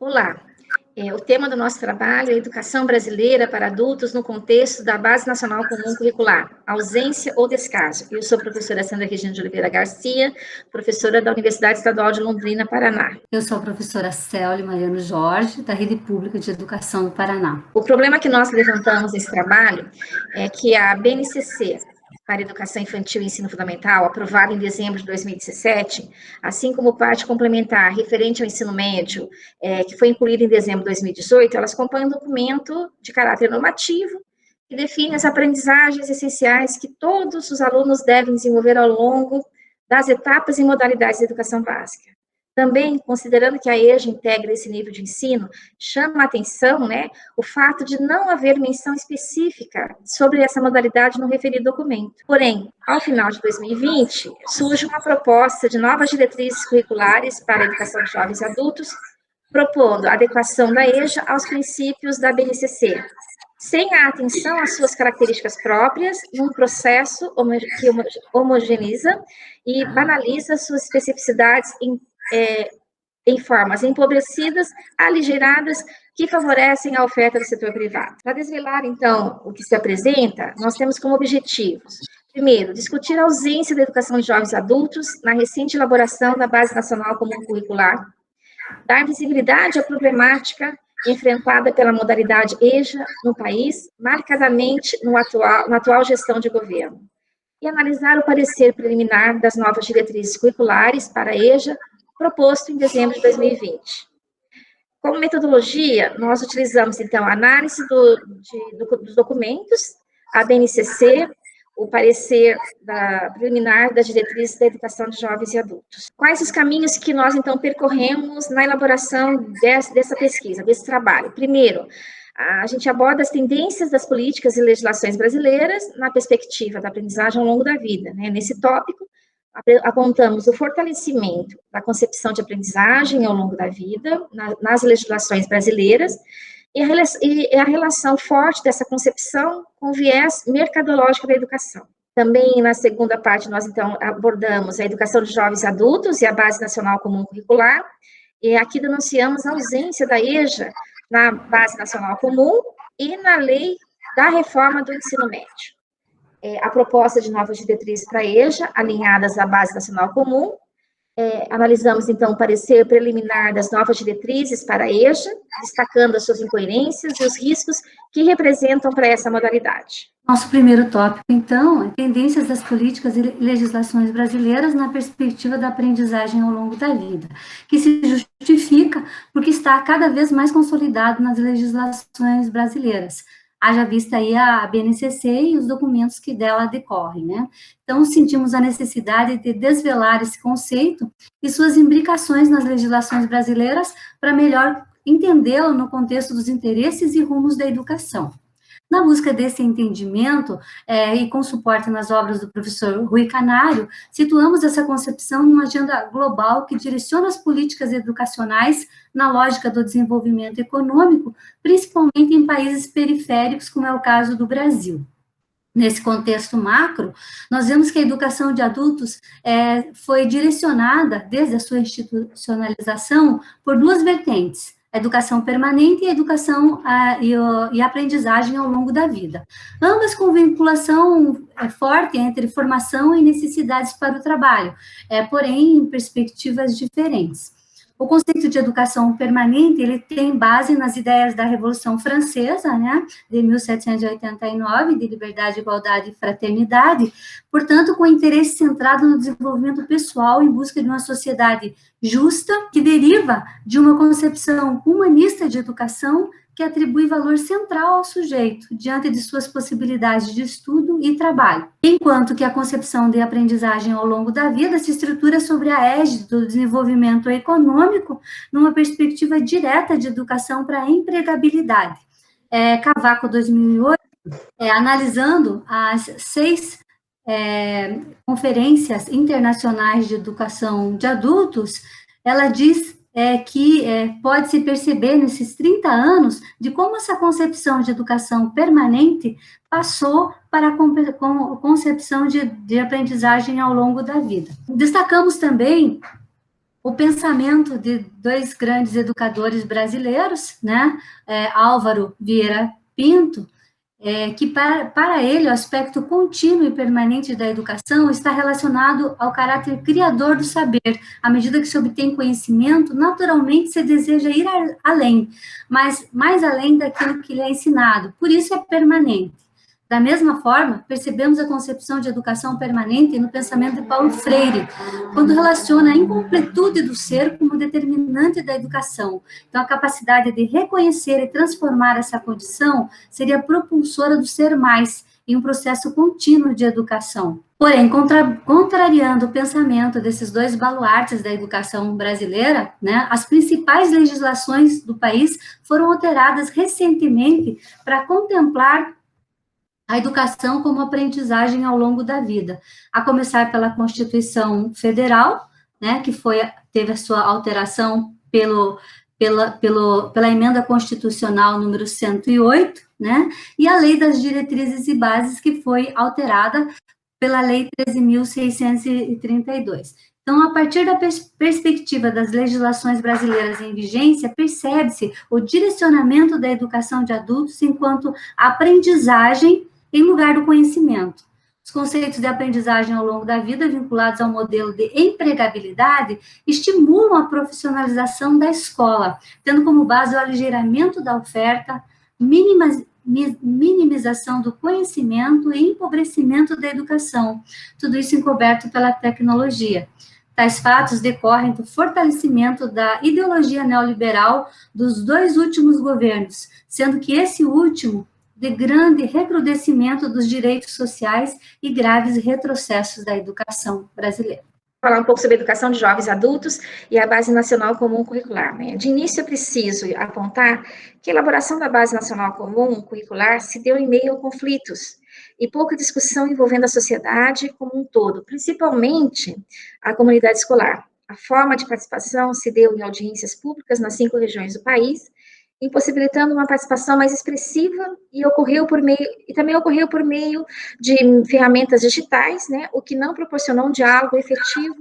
Olá, o tema do nosso trabalho é Educação Brasileira para Adultos no contexto da Base Nacional Comum Curricular, ausência ou descaso. Eu sou a professora Sandra Regina de Oliveira Garcia, professora da Universidade Estadual de Londrina, Paraná. Eu sou a professora Célia Mariano Jorge, da Rede Pública de Educação do Paraná. O problema que nós levantamos nesse trabalho é que a BNCC, para Educação Infantil e Ensino Fundamental, aprovada em dezembro de 2017, assim como parte complementar referente ao ensino médio, que foi incluída em dezembro de 2018, elas compõem um documento de caráter normativo que define as aprendizagens essenciais que todos os alunos devem desenvolver ao longo das etapas e modalidades da educação básica. Também, considerando que a EJA integra esse nível de ensino, chama a atenção, o fato de não haver menção específica sobre essa modalidade no referido documento. Porém, ao final de 2020, surge uma proposta de novas diretrizes curriculares para a educação de jovens e adultos, propondo a adequação da EJA aos princípios da BNCC, sem a atenção às suas características próprias, num processo que homogeneiza e banaliza suas especificidades em formas empobrecidas, aligeradas, que favorecem a oferta do setor privado. Para desvelar, então, o que se apresenta, nós temos como objetivos: primeiro, discutir a ausência da educação de jovens adultos na recente elaboração da Base Nacional Comum Curricular, dar visibilidade à problemática enfrentada pela modalidade EJA no país, marcadamente na atual gestão de governo, e analisar o parecer preliminar das novas diretrizes curriculares para a EJA, proposto em dezembro de 2020. Como metodologia, nós utilizamos, então, a análise dos documentos, a BNCC, o parecer preliminar das diretrizes da educação de jovens e adultos. Quais os caminhos que nós, então, percorremos na elaboração dessa pesquisa, desse trabalho? Primeiro, a gente aborda as tendências das políticas e legislações brasileiras na perspectiva da aprendizagem ao longo da vida. Nesse tópico, apontamos o fortalecimento da concepção de aprendizagem ao longo da vida, nas legislações brasileiras, e a relação forte dessa concepção com o viés mercadológico da educação. Também, na segunda parte, nós, então, abordamos a educação de jovens e adultos e a Base Nacional Comum Curricular, e aqui denunciamos a ausência da EJA na Base Nacional Comum e na lei da reforma do ensino médio. A proposta de novas diretrizes para a EJA, alinhadas à Base Nacional Comum. Analisamos, então, o parecer preliminar das novas diretrizes para a EJA, destacando as suas incoerências e os riscos que representam para essa modalidade. Nosso primeiro tópico, então, é tendências das políticas e legislações brasileiras na perspectiva da aprendizagem ao longo da vida, que se justifica porque está cada vez mais consolidado nas legislações brasileiras. Haja vista aí a BNCC e os documentos que dela decorrem, Então, sentimos a necessidade de desvelar esse conceito e suas imbricações nas legislações brasileiras para melhor entendê-lo no contexto dos interesses e rumos da educação. Na busca desse entendimento, e com suporte nas obras do professor Rui Canário, situamos essa concepção em uma agenda global que direciona as políticas educacionais na lógica do desenvolvimento econômico, principalmente em países periféricos, como é o caso do Brasil. Nesse contexto macro, nós vemos que a educação de adultos foi direcionada, desde a sua institucionalização, por duas vertentes: a educação permanente e a educação e a aprendizagem ao longo da vida. Ambas com vinculação forte entre formação e necessidades para o trabalho, porém em perspectivas diferentes. O conceito de educação permanente, ele tem base nas ideias da Revolução Francesa, de 1789, de liberdade, igualdade e fraternidade, portanto, com interesse centrado no desenvolvimento pessoal em busca de uma sociedade justa, que deriva de uma concepção humanista de educação que atribui valor central ao sujeito, diante de suas possibilidades de estudo e trabalho. Enquanto que a concepção de aprendizagem ao longo da vida se estrutura sobre a égide do desenvolvimento econômico, numa perspectiva direta de educação para a empregabilidade. Cavaco, 2008, analisando as 6 conferências internacionais de educação de adultos, ela diz que pode-se perceber nesses 30 anos de como essa concepção de educação permanente passou para a concepção de aprendizagem ao longo da vida. Destacamos também o pensamento de dois grandes educadores brasileiros, né, Álvaro Vieira Pinto, que para ele o aspecto contínuo e permanente da educação está relacionado ao caráter criador do saber. À medida que se obtém conhecimento, naturalmente se deseja ir além, mas mais além daquilo que lhe é ensinado. Por isso é permanente. Da mesma forma, percebemos a concepção de educação permanente no pensamento de Paulo Freire, quando relaciona a incompletude do ser como determinante da educação. Então, a capacidade de reconhecer e transformar essa condição seria propulsora do ser mais, em um processo contínuo de educação. Porém, contrariando o pensamento desses dois baluartes da educação brasileira, né, as principais legislações do país foram alteradas recentemente para contemplar a educação como aprendizagem ao longo da vida, a começar pela Constituição Federal, né, que teve a sua alteração pela emenda constitucional número 108, né, e a Lei das Diretrizes e Bases, que foi alterada pela Lei 13.632. Então, a partir da perspectiva das legislações brasileiras em vigência, percebe-se o direcionamento da educação de adultos enquanto aprendizagem em lugar do conhecimento. Os conceitos de aprendizagem ao longo da vida, vinculados ao modelo de empregabilidade, estimulam a profissionalização da escola, tendo como base o aligeiramento da oferta, minimização do conhecimento e empobrecimento da educação, tudo isso encoberto pela tecnologia. Tais fatos decorrem do fortalecimento da ideologia neoliberal dos dois últimos governos, sendo que esse último de grande recrudescimento dos direitos sociais e graves retrocessos da educação brasileira. Falar um pouco sobre a educação de jovens e adultos e a Base Nacional Comum Curricular. Né? De início, eu preciso apontar que a elaboração da Base Nacional Comum Curricular se deu em meio a conflitos e pouca discussão envolvendo a sociedade como um todo, principalmente a comunidade escolar. A forma de participação se deu em audiências públicas nas 5 regiões do país, impossibilitando uma participação mais expressiva e também ocorreu por meio de ferramentas digitais, né, o que não proporcionou um diálogo efetivo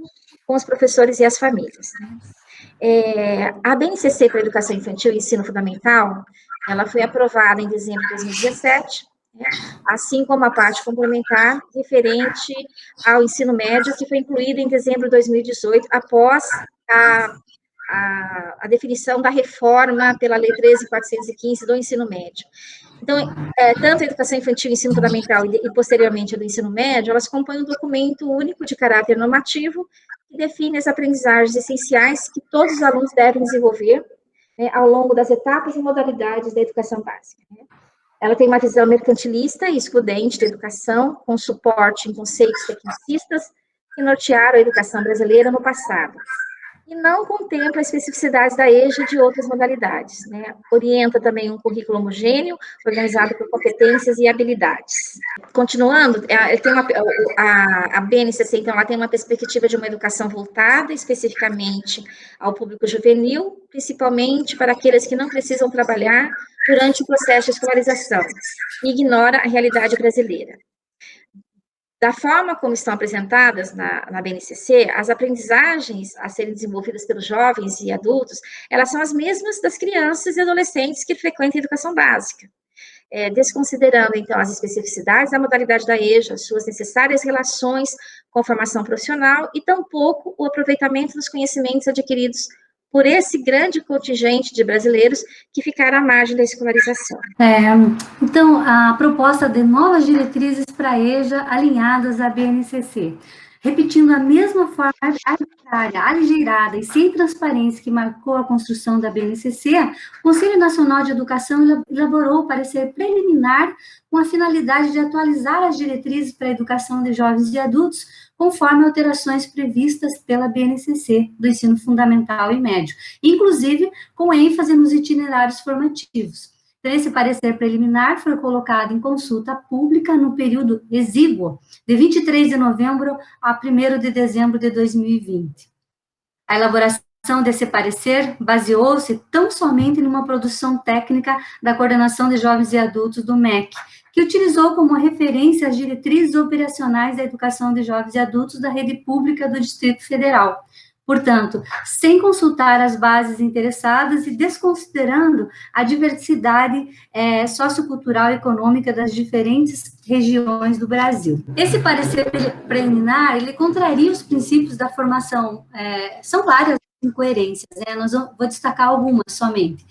com os professores e as famílias. Né. A BNCC para a Educação Infantil e Ensino Fundamental, ela foi aprovada em dezembro de 2017, né, assim como a parte complementar referente ao ensino médio, que foi incluída em dezembro de 2018, após a definição da reforma pela Lei 13.415 do ensino médio. Então, tanto a educação infantil, ensino fundamental e posteriormente a do ensino médio, elas compõem um documento único de caráter normativo que define as aprendizagens essenciais que todos os alunos devem desenvolver, né, ao longo das etapas e modalidades da educação básica. Né. Ela tem uma visão mercantilista e excludente da educação, com suporte em conceitos tecnicistas que nortearam a educação brasileira no passado. E não contempla especificidades da EJA e de outras modalidades, né? Orienta também um currículo homogêneo, organizado por competências e habilidades. Continuando, a BNCC, então, ela tem uma perspectiva de uma educação voltada especificamente ao público juvenil, principalmente para aqueles que não precisam trabalhar durante o processo de escolarização, e ignora a realidade brasileira. Da forma como estão apresentadas na BNCC, as aprendizagens a serem desenvolvidas pelos jovens e adultos, elas são as mesmas das crianças e adolescentes que frequentam a educação básica, desconsiderando, então, as especificidades da modalidade da EJA, suas necessárias relações com a formação profissional e, tampouco, o aproveitamento dos conhecimentos adquiridos por esse grande contingente de brasileiros que ficaram à margem da escolarização. Então, a proposta de novas diretrizes para a EJA alinhadas à BNCC, repetindo a mesma forma arbitrária, aligeirada e sem transparência que marcou a construção da BNCC, o Conselho Nacional de Educação elaborou o parecer preliminar com a finalidade de atualizar as diretrizes para a educação de jovens e adultos, conforme alterações previstas pela BNCC do ensino fundamental e médio, inclusive com ênfase nos itinerários formativos. Então, esse parecer preliminar foi colocado em consulta pública no período exíguo, de 23 de novembro a 1º de dezembro de 2020. A elaboração desse parecer baseou-se tão somente numa produção técnica da Coordenação de Jovens e Adultos do MEC, que utilizou como referência as diretrizes operacionais da educação de jovens e adultos da rede pública do Distrito Federal. Portanto, sem consultar as bases interessadas e desconsiderando a diversidade sociocultural e econômica das diferentes regiões do Brasil. Esse parecer preliminar, ele contraria os princípios da formação, são várias incoerências, né? Vou destacar algumas somente.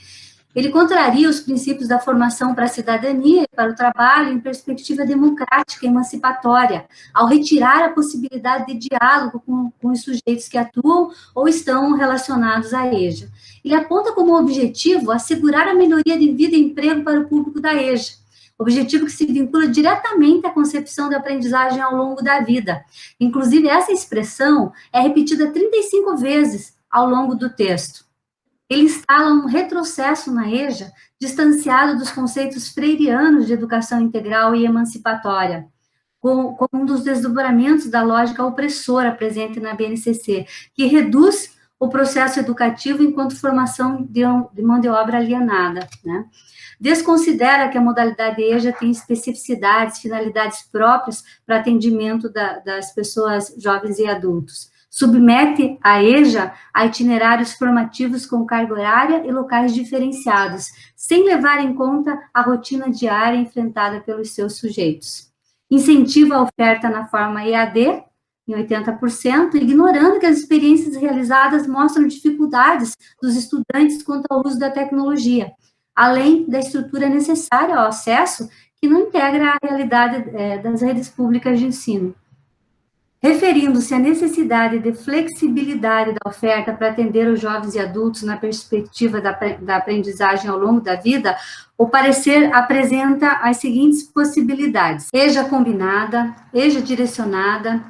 Ele contraria os princípios da formação para a cidadania e para o trabalho em perspectiva democrática e emancipatória, ao retirar a possibilidade de diálogo com os sujeitos que atuam ou estão relacionados à EJA. Ele aponta como objetivo assegurar a melhoria de vida e emprego para o público da EJA, objetivo que se vincula diretamente à concepção da aprendizagem ao longo da vida. Inclusive, essa expressão é repetida 35 vezes ao longo do texto. Ele instala um retrocesso na EJA, distanciado dos conceitos freirianos de educação integral e emancipatória, como um dos desdobramentos da lógica opressora presente na BNCC, que reduz o processo educativo enquanto formação de mão de obra alienada, né? Desconsidera que a modalidade EJA tem especificidades, finalidades próprias para atendimento das pessoas jovens e adultos. Submete a EJA a itinerários formativos com carga horária e locais diferenciados, sem levar em conta a rotina diária enfrentada pelos seus sujeitos. Incentiva a oferta na forma EAD, em 80%, ignorando que as experiências realizadas mostram dificuldades dos estudantes quanto ao uso da tecnologia, além da estrutura necessária ao acesso, que não integra a realidade das redes públicas de ensino. Referindo-se à necessidade de flexibilidade da oferta para atender os jovens e adultos na perspectiva da aprendizagem ao longo da vida, o parecer apresenta as seguintes possibilidades: EJA combinada, EJA direcionada,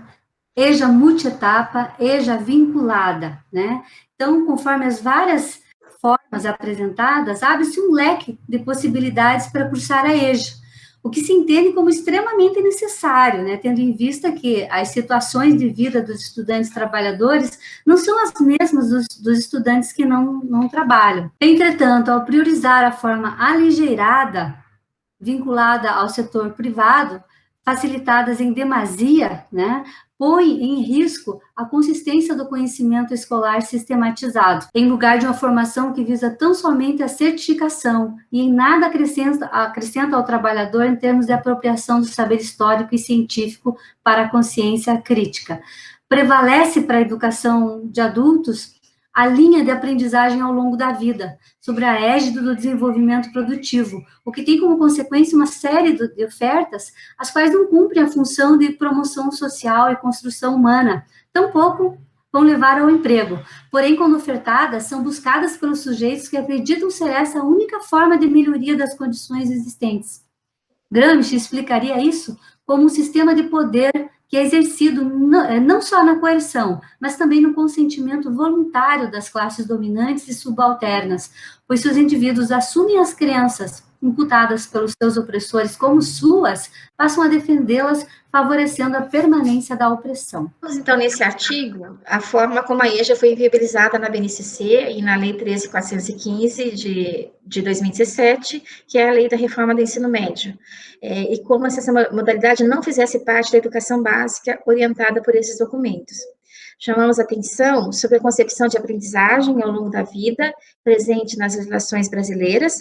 EJA multietapa, EJA vinculada, né? Então, conforme as várias formas apresentadas, abre-se um leque de possibilidades para cursar a EJA, o que se entende como extremamente necessário, né, tendo em vista que as situações de vida dos estudantes trabalhadores não são as mesmas dos estudantes que não trabalham. Entretanto, ao priorizar a forma aligeirada, vinculada ao setor privado, facilitadas em demasia, né, põe em risco a consistência do conhecimento escolar sistematizado, em lugar de uma formação que visa tão somente a certificação e em nada acrescenta ao trabalhador em termos de apropriação do saber histórico e científico para a consciência crítica. Prevalece para a educação de adultos a linha de aprendizagem ao longo da vida, sobre a égide do desenvolvimento produtivo, o que tem como consequência uma série de ofertas, as quais não cumprem a função de promoção social e construção humana, tampouco vão levar ao emprego. Porém, quando ofertadas, são buscadas pelos sujeitos que acreditam ser essa a única forma de melhoria das condições existentes. Gramsci explicaria isso como um sistema de poder que é exercido não só na coerção, mas também no consentimento voluntário das classes dominantes e subalternas, pois se os indivíduos assumem as crenças imputadas pelos seus opressores como suas, passam a defendê-las, favorecendo a permanência da opressão. Então, nesse artigo, a forma como a EJA foi viabilizada na BNCC e na Lei 13.415 de 2017, que é a Lei da Reforma do Ensino Médio, e como essa modalidade não fizesse parte da educação básica orientada por esses documentos. Chamamos atenção sobre a concepção de aprendizagem ao longo da vida, presente nas legislações brasileiras,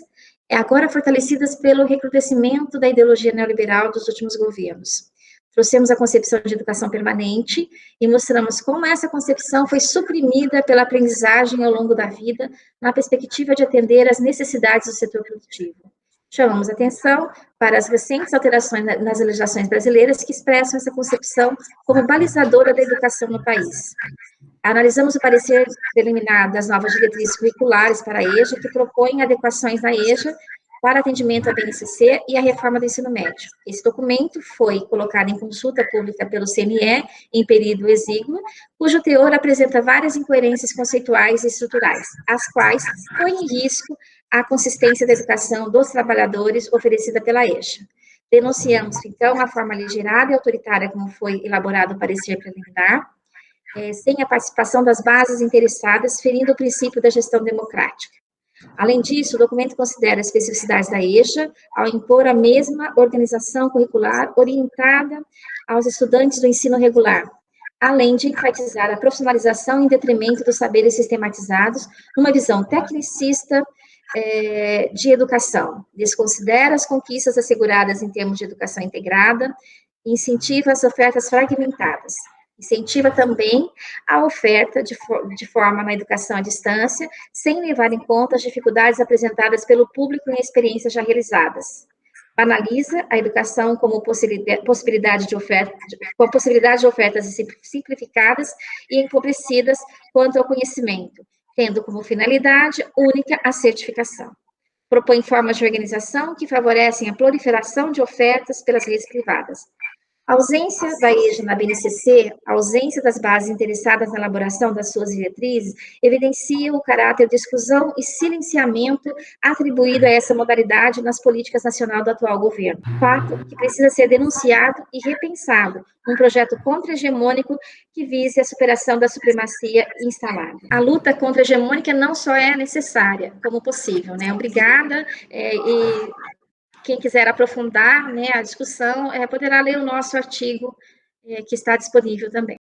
agora fortalecidas pelo recrudescimento da ideologia neoliberal dos últimos governos. Trouxemos a concepção de educação permanente e mostramos como essa concepção foi suprimida pela aprendizagem ao longo da vida, na perspectiva de atender às necessidades do setor produtivo. Chamamos atenção para as recentes alterações nas legislações brasileiras que expressam essa concepção como balizadora da educação no país. Analisamos o parecer preliminar das novas diretrizes curriculares para a EJA, que propõem adequações na EJA para atendimento à BNCC e à reforma do ensino médio. Esse documento foi colocado em consulta pública pelo CNE em período exíguo, cujo teor apresenta várias incoerências conceituais e estruturais, as quais põem em risco a consistência da educação dos trabalhadores oferecida pela EJA. Denunciamos, então, a forma aligerada e autoritária como foi elaborado o parecer preliminar, sem a participação das bases interessadas, ferindo o princípio da gestão democrática. Além disso, o documento considera as especificidades da EJA ao impor a mesma organização curricular orientada aos estudantes do ensino regular, além de enfatizar a profissionalização em detrimento dos saberes sistematizados, numa visão tecnicista de educação. Desconsidera as conquistas asseguradas em termos de educação integrada, incentiva as ofertas fragmentadas. Incentiva também a oferta de forma na educação à distância, sem levar em conta as dificuldades apresentadas pelo público em experiências já realizadas. Banaliza a educação como possibilidade de ofertas simplificadas e empobrecidas quanto ao conhecimento, tendo como finalidade única a certificação. Propõe formas de organização que favorecem a proliferação de ofertas pelas redes privadas. A ausência da EJA na BNCC, a ausência das bases interessadas na elaboração das suas diretrizes, evidencia o caráter de exclusão e silenciamento atribuído a essa modalidade nas políticas nacionais do atual governo. Fato que precisa ser denunciado e repensado num projeto contra-hegemônico que vise a superação da supremacia instalada. A luta contra-hegemônica não só é necessária, como possível, né? Obrigada, e quem quiser aprofundar, né, a discussão, poderá ler o nosso artigo, que está disponível também.